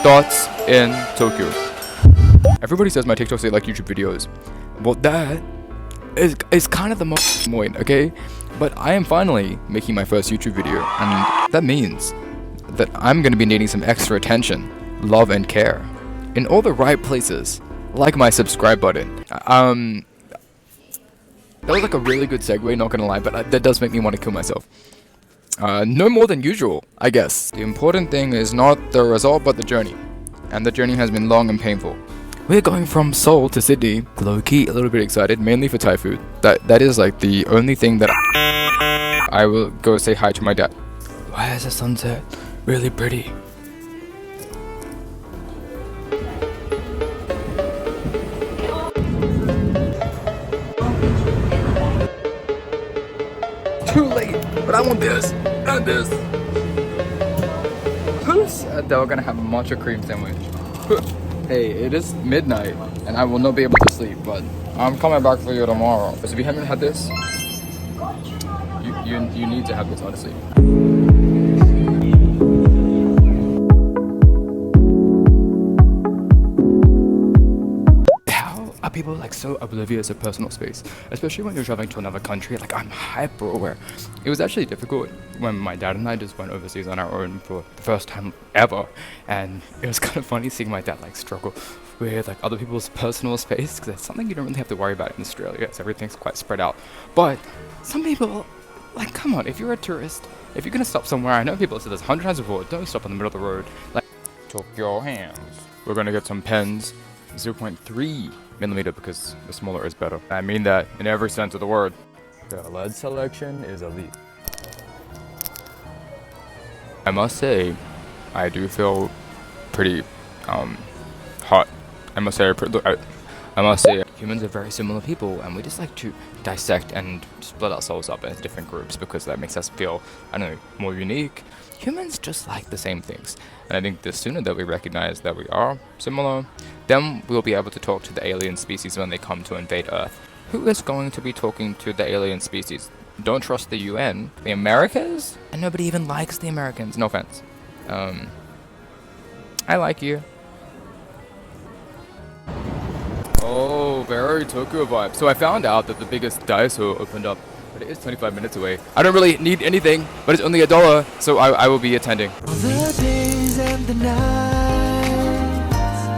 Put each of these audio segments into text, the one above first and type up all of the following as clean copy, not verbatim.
thoughts in Tokyo. Everybody says my TikToks are like YouTube videos. Well, that is kind of the most point, okay? But I am finally making my first YouTube video, and that means that I'm gonna be needing some extra attention, love, and care in all the right places, like my subscribe button. That was like a really good segue, not gonna lie, but that does make me want to kill myself. No more than usual, I guess. The important thing is not the result, but the journey. And the journey has been long and painful. We're going from Seoul to Sydney. Low-key, a little bit excited, mainly for Thai food. That is like the only thing that I will go say hi to my dad. Why is the sunset really pretty? Too late, but I want this and this. Who said that we're gonna have a matcha cream sandwich? Hey, it is midnight and I will not be able to sleep, but I'm coming back for you tomorrow. So if you haven't had this, you need to have this, honestly. People like so oblivious of personal space, especially when you're traveling to another country. Like, I'm hyper aware. It was actually difficult when my dad and I just went overseas on our own for the first time ever, and it was kind of funny seeing my dad like struggle with like other people's personal space, because it's something you don't really have to worry about in Australia, as everything's quite spread out. But some people, like, come on, if you're a tourist, if you're gonna stop somewhere, I know people said this 100 times before, don't stop in the middle of the road. Like, took your hands. We're gonna get some pens, 0.3 millimeter, because the smaller is better. I mean that in every sense of the word. The lead selection is elite. I must say, I do feel pretty hot. I must say humans are very similar people, and we just like to dissect and split ourselves up into different groups because that makes us feel, I don't know, more unique. Humans just like the same things, and I think the sooner that we recognize that we are similar, then we'll be able to talk to the alien species when they come to invade Earth. Who is going to be talking to the alien species? Don't trust the UN. The Americas? And nobody even likes the Americans. No offense. I like you. Oh, very Tokyo vibe. So I found out that the biggest Daiso opened up, but it is 25 minutes away. I don't really need anything, but it's only $1, so I will be attending. The days and the nights.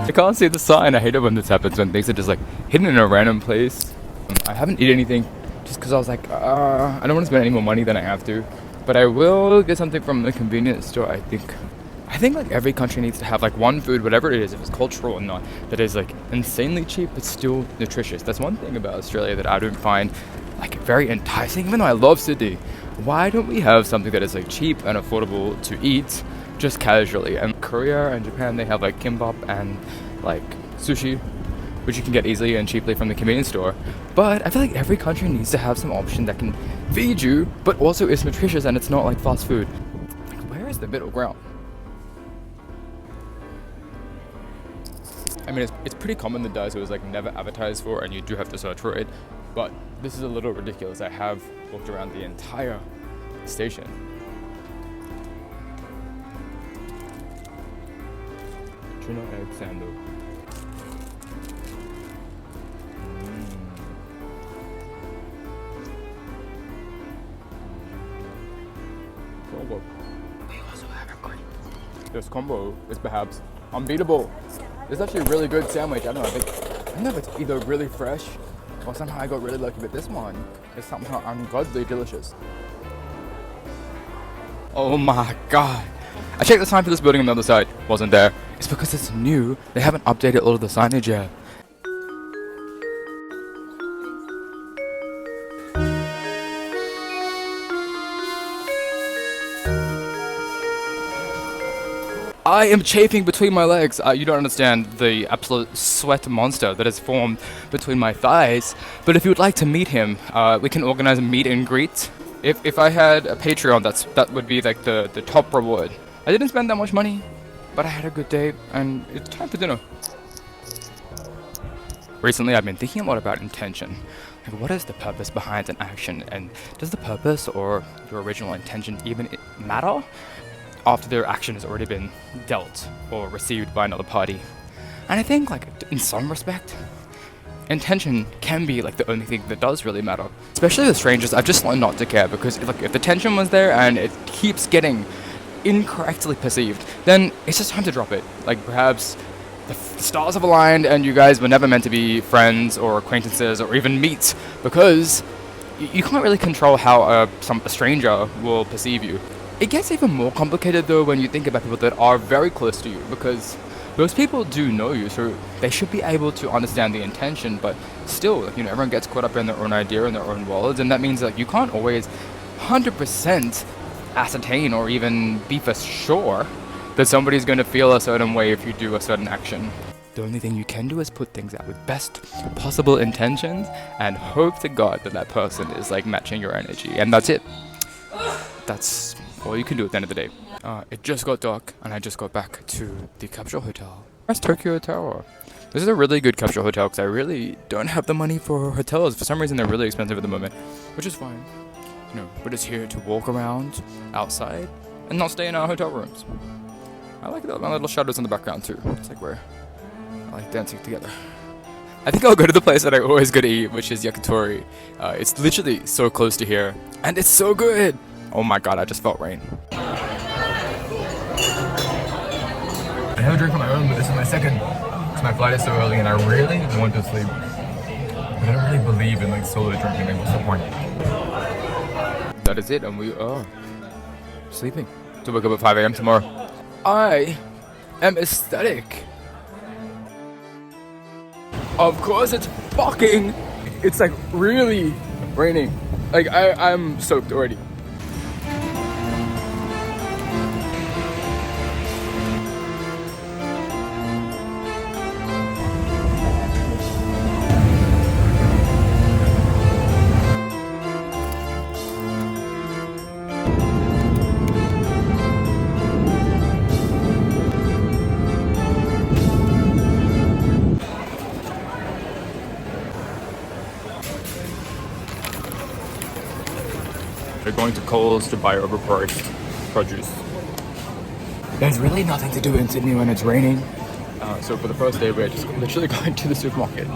I can't see the sign. I hate it when this happens, when things are just like hidden in a random place. I haven't eaten anything just because I was like, I don't want to spend any more money than I have to, but I will get something from the convenience store. I think like every country needs to have like one food, whatever it is, if it's cultural or not, that is like insanely cheap but still nutritious. That's one thing about Australia that I don't find like very enticing, even though I love Sydney. Why don't we have something that is like cheap and affordable to eat just casually? And Korea and Japan, they have like kimbap and like sushi, which you can get easily and cheaply from the convenience store. But I feel like every country needs to have some option that can feed you but also is nutritious and it's not like fast food. Like, where is the middle ground? I mean, it's pretty common that Daiso is like never advertised for, and you do have to search for it. But this is a little ridiculous. I have walked around the entire station. Tuna egg sandwich. Combo. We also have a great. This combo is perhaps unbeatable. It's actually a really good sandwich. I don't know if it's either really fresh or somehow I got really lucky, but this one is somehow ungodly delicious. Oh my god. I checked the sign for this building on the other side. Wasn't there. It's because it's new. They haven't updated all of the signage yet. I am chafing between my legs. You don't understand the absolute sweat monster that has formed between my thighs. But if you would like to meet him, we can organize a meet and greet. If I had a Patreon, that would be like the top reward. I didn't spend that much money, but I had a good day, and it's time for dinner. Recently, I've been thinking a lot about intention. Like, what is the purpose behind an action, and does the purpose or your original intention even matter? after their action has already been dealt or received by another party. And I think, like, in some respect, intention can be like the only thing that does really matter. Especially with strangers, I've just learned not to care, because if the tension was there and it keeps getting incorrectly perceived, then it's just time to drop it. Like, perhaps the stars have aligned and you guys were never meant to be friends or acquaintances or even meet, because you can't really control how a stranger will perceive you. It gets even more complicated though when you think about people that are very close to you, because those people do know you, so they should be able to understand the intention, but still, everyone gets caught up in their own idea and their own worlds, and that means that you can't always 100% ascertain or even be for sure that somebody's going to feel a certain way if you do a certain action. The only thing you can do is put things out with best possible intentions and hope to God that that person is like matching your energy, and that's it. That's all you can do at the end of the day. It just got dark and I just got back to the capsule hotel. That's Tokyo Tower. This is a really good capsule hotel because I really don't have the money for hotels. For some reason they're really expensive at the moment, which is fine. We're just here to walk around outside and not stay in our hotel rooms. I like my little shadows in the background too. It's like I like dancing together. I think I'll go to the place that I always go to eat, which is yakitori. It's literally so close to here and it's so good. Oh my god, I just felt rain. I have a drink on my own, but this is my second, because my flight is so early and I really want to sleep. But I don't really believe in solo drinking, what's the point? That is it, and we are sleeping to wake up at 5 a.m. tomorrow. I am ecstatic. Of course it's fucking, it's really raining. I'm soaked already. They're going to Coles to buy overpriced produce. There's really nothing to do in Sydney when it's raining. So for the first day, we're just literally going to the supermarket.